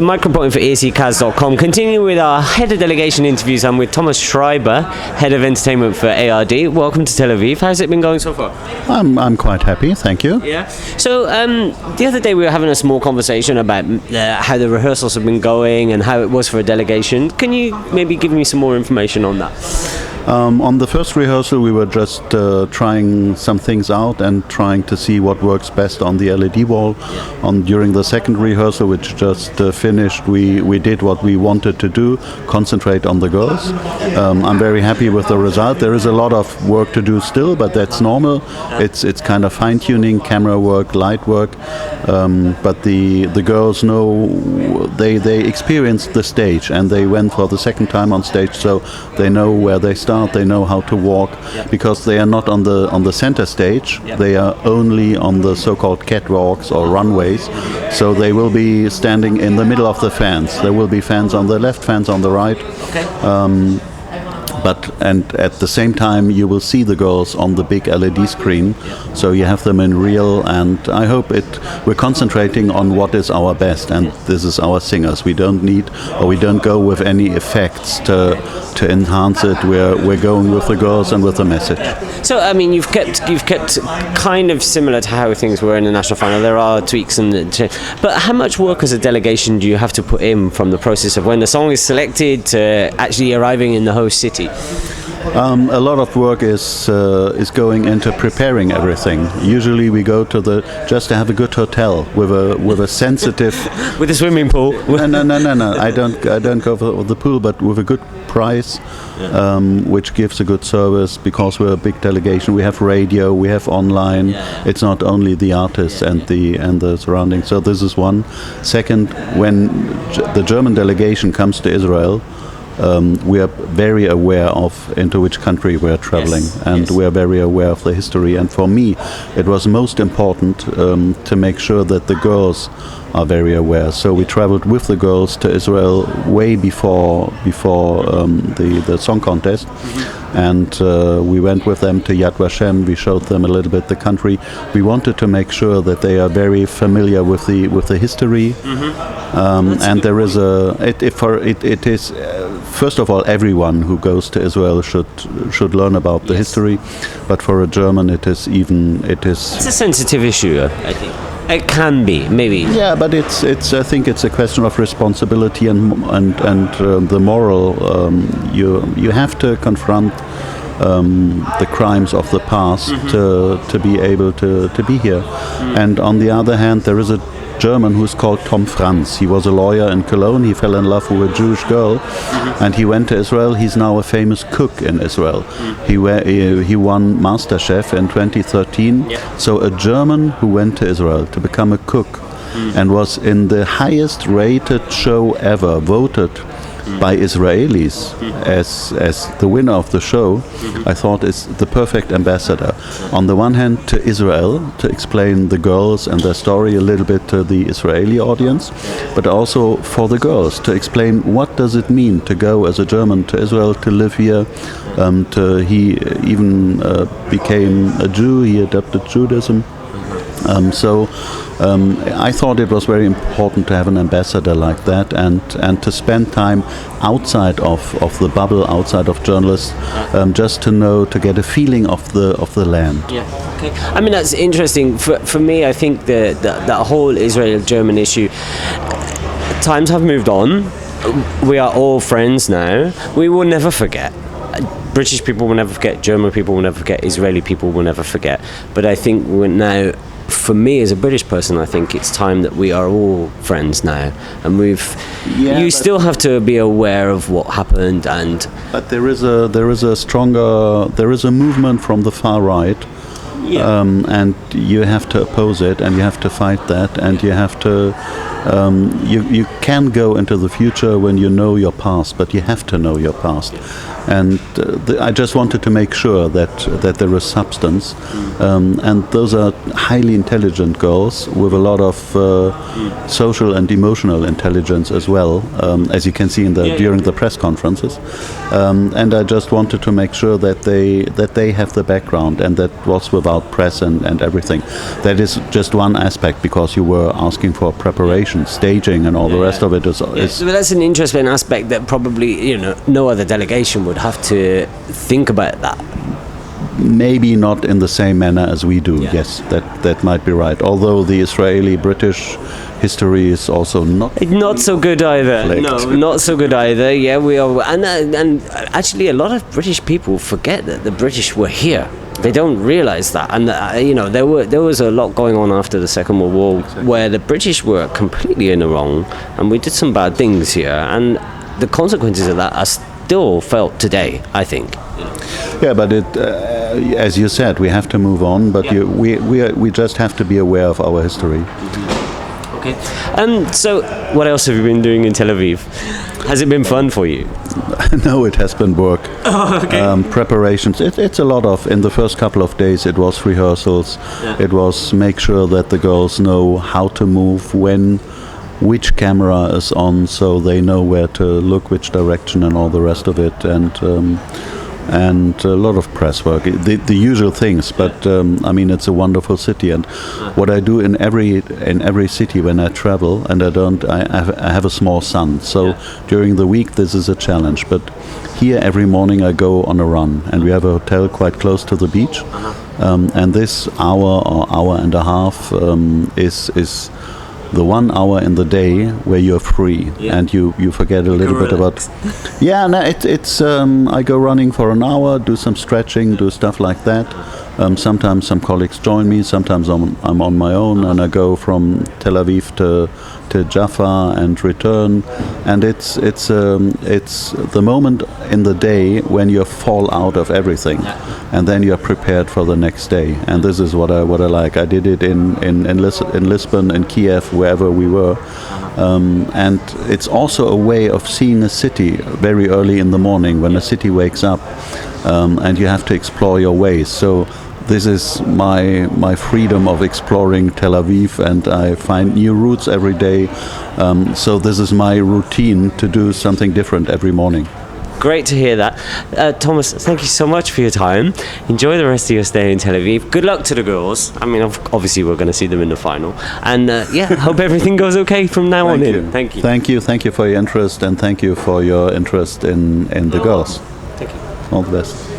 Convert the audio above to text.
Microphone for ESCKAZ.com. Continuing with our head of delegation interviews, I'm with Thomas Schreiber, head of entertainment for ARD. Welcome to Tel Aviv. How's it been going so far? I'm quite happy, thank you. Yeah. So the other day we were having a small conversation about how the rehearsals have been going and how it was for a delegation. Can you maybe give me some more information on that? On the first rehearsal we were just trying some things out and trying to see what works best on the LED wall. During the second rehearsal, which just finished, we did what we wanted to do, concentrate on the girls. I'm very happy with the result. There is a lot of work to do still, but that's normal. It's kind of fine-tuning, camera work, light work, but the girls know, they experienced the stage and they went for the second time on stage, so they know where they start. They know how to walk, because they are not on the center stage. They are only on the so-called catwalks or runways. So they will be standing in the middle of the fans. There will be fans on the left, fans on the right. Okay. And at the same time you will see the girls on the big LED screen, so you have them in real, and I hope we're concentrating on what is our best, and this is our singers. We don't go with any effects to enhance it. We're going with the girls and with the message. So I mean, you've kept kind of similar to how things were in the national final. There are tweaks but how much work as a delegation do you have to put in from the process of when the song is selected to actually arriving in the host city? A lot of work is going into preparing everything. Usually we go to just to have a good hotel with a sensitive with a swimming pool. No. I don't go for the pool, but with a good price, which gives a good service, because we're a big delegation. We have radio, we have online. It's not only the artists and the surroundings. So this is one. Second, when the German delegation comes to Israel, we are very aware of into which country we are traveling, and we are very aware of the history. And for me, it was most important to make sure that the girls are very aware. So we traveled with the girls to Israel way before the song contest, and we went with them to Yad Vashem. We showed them a little bit the country. We wanted to make sure that they are very familiar with the history, and there is it is. First of all, everyone who goes to Israel should learn about the history, but for a German it's a sensitive issue, I think. It can be, maybe. Yeah, but it's. I think it's a question of responsibility and the moral. You have to confront the crimes of the past to be able to be here. And on the other hand, there is a German who's called Tom Franz. He was a lawyer in Cologne. He fell in love with a Jewish girl, and he went to Israel. He's now a famous cook in Israel. He won MasterChef in 2013. So a German who went to Israel to become a cook and was in the highest rated show ever, voted by Israelis as the winner of the show, I thought is the perfect ambassador. On the one hand, to Israel, to explain the girls and their story a little bit to the Israeli audience, but also for the girls, to explain what does it mean to go as a German to Israel, to live here. He even became a Jew, he adopted Judaism. I thought it was very important to have an ambassador like that, and to spend time outside of the bubble, outside of journalists, just to get a feeling of the land. Yeah. Okay. I mean, that's interesting. For me, I think the whole Israel-German issue. Times have moved on. We are all friends now. We will never forget. British people will never forget. German people will never forget. Israeli people will never forget. But I think we're now. For me as a British person, I think it's time that we are all friends now, and you still have to be aware of what happened. But there is a movement from the far right, and you have to oppose it, and you have to fight that, and you have to. You can go into the future when you know your past, but you have to know your past. and I just wanted to make sure that there is substance, and those are highly intelligent girls with a lot of social and emotional intelligence as well, as you can see during the press conferences, and I just wanted to make sure that they have the background, and that was without press and everything. That is just one aspect, because you were asking for preparation, staging, and all the rest of it is. So that's an interesting aspect that probably no other delegation would have to think about that. Maybe not in the same manner as we do. Yes, that might be right. Although the Israeli-British history is also not so good either. Flicked. No, not so good either. Yeah, we are, and actually, a lot of British people forget that the British were here. They don't realise that, and there was a lot going on after the Second World War where the British were completely in the wrong, and we did some bad things here, and the consequences of that are still felt today, I think. Yeah, but as you said, we have to move on. But we just have to be aware of our history. Okay. So, what else have you been doing in Tel Aviv? Has it been fun for you? No, it has been work. Oh, okay. Preparations. It's a lot of. In the first couple of days, it was rehearsals. Yeah. It was make sure that the girls know how to move, when, which camera is on, so they know where to look, which direction, and all the rest of it. And a lot of press work, the usual things. But I mean, it's a wonderful city, and what I do in every city when I travel, and I have a small son, so during the week this is a challenge. But here every morning I go on a run, and we have a hotel quite close to the beach, and this hour or hour and a half is the 1 hour in the day where you're free, and you forget a little bit about. Yeah, no, it's I go running for an hour, do some stretching, do stuff like that. Sometimes some colleagues join me. Sometimes I'm on my own, and I go from Tel Aviv to Jaffa and return. And it's the moment in the day when you fall out of everything, and then you're prepared for the next day. And this is what I like. I did it in Lisbon, in Kiev, wherever we were. And it's also a way of seeing a city very early in the morning when a city wakes up, and you have to explore your ways. So this is my freedom of exploring Tel Aviv, and I find new routes every day. So this is my routine, to do something different every morning. Great to hear that. Thomas, thank you so much for your time. Enjoy the rest of your stay in Tel Aviv. Good luck to the girls. I mean, obviously we're going to see them in the final. And hope everything goes okay from now on in. Thank you. Thank you for your interest, and thank you for your interest in the girls. Thank you. All the best.